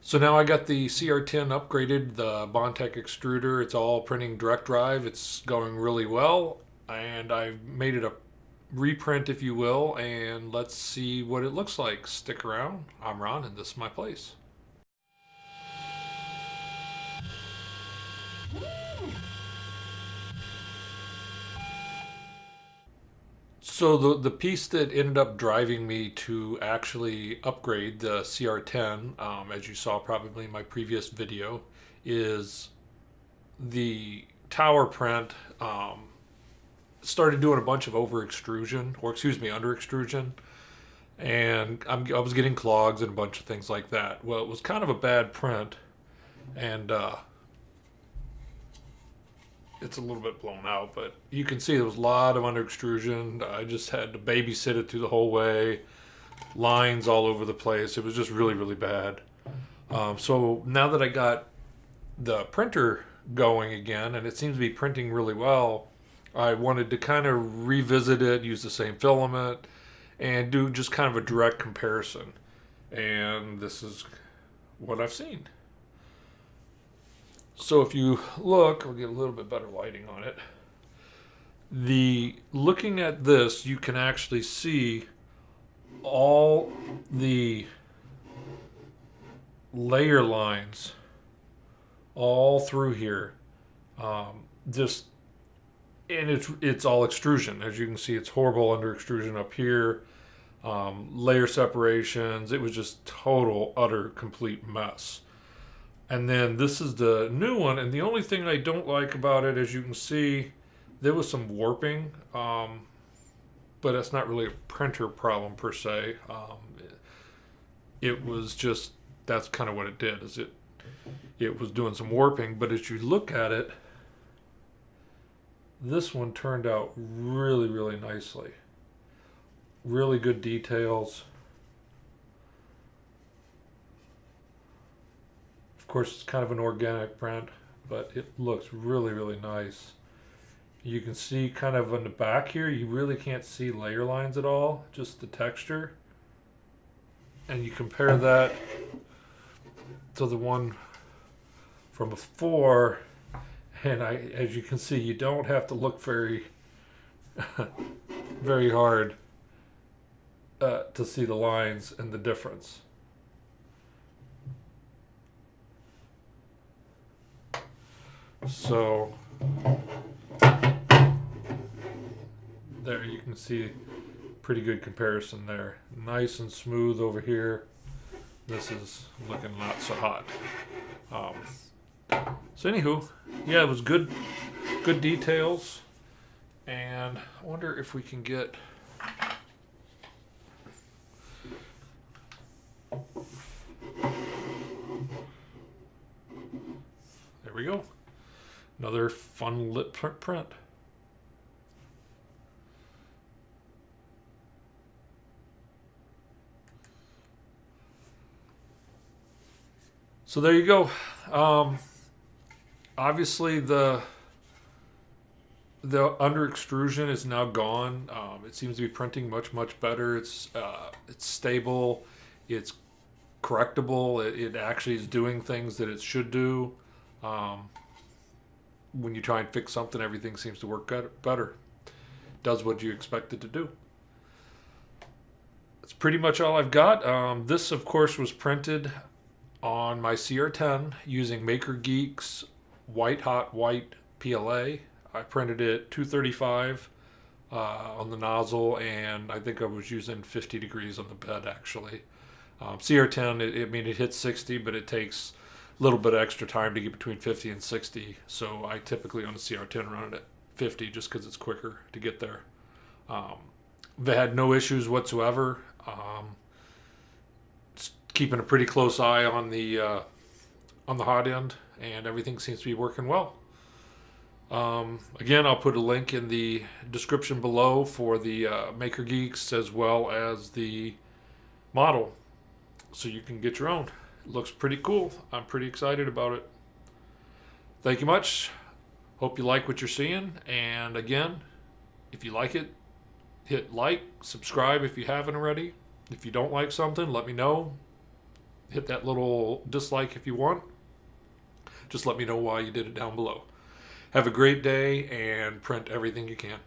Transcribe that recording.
So now I got the CR10 upgraded, the Bondtech extruder. It's all printing direct drive. It's going really well, and I've made it a reprint, if you will, and let's see what it looks like. Stick around. I'm Ron, and this is my place. So the piece that ended up driving me to actually upgrade the CR10, as you saw probably in my previous video, is the tower print. Started doing a bunch of over extrusion, or excuse me, under extrusion, and I was getting clogs and a bunch of things like that. Well, it was kind of a bad print, and it's a little bit blown out, but you can see there was a lot of under extrusion. I just had to babysit it through the whole way, lines all over the place. It was just really, really bad. So now that I got the printer going again, and it seems to be printing really well, I wanted to kind of revisit it, use the same filament, and do just kind of a direct comparison. And this is what I've seen. So if you look, I'll get a little bit better lighting on it. Looking at this, you can actually see all the layer lines all through here. Just and it's all extrusion. As you can see, it's horrible under extrusion up here. Layer separations. It was just total, utter, complete mess. And then this is the new one, and the only thing I don't like about it, as you can see, there was some warping, but that's not really a printer problem per se. It was just, that's kind of what it did, is it was doing some warping, but as you look at it, this one turned out really, really nicely. Really good details. Of course, it's kind of an organic print, but it looks really, really nice. You can see kind of on the back here, you really can't see layer lines at all, just the texture. And you compare that to the one from before, and as you can see, you don't have to look very, very hard to see the lines and the difference. So there you can see pretty good comparison there. Nice and smooth over here. This is looking not so hot. So anywho, yeah, it was good details. And I wonder if we can get there we go. Another fun lit print. So there you go. Obviously the under extrusion is now gone. It seems to be printing much better. It's stable. It's correctable. It actually is doing things that it should do. When you try and fix something, everything seems to work better. Does what you expect it to do. That's pretty much all I've got. This, of course, was printed on my CR10 using Maker Geek's White Hot White PLA. I printed it 235 on the nozzle, and I think I was using 50 degrees on the bed, actually. CR10, it hits 60, but it takes a little bit of extra time to get between 50 and 60. So I typically on the CR10 run it at 50 just because it's quicker to get there. They had no issues whatsoever. Keeping a pretty close eye on the hot end, and everything seems to be working well. Again, I'll put a link in the description below for the Maker Geeks as well as the model, so you can get your own. It looks pretty cool. I'm pretty excited about it. Thank you much. Hope you like what you're seeing. And again, if you like it, hit like, subscribe if you haven't already. If you don't like something, let me know. Hit that little dislike if you want. Just let me know why you did it down below. Have a great day and print everything you can.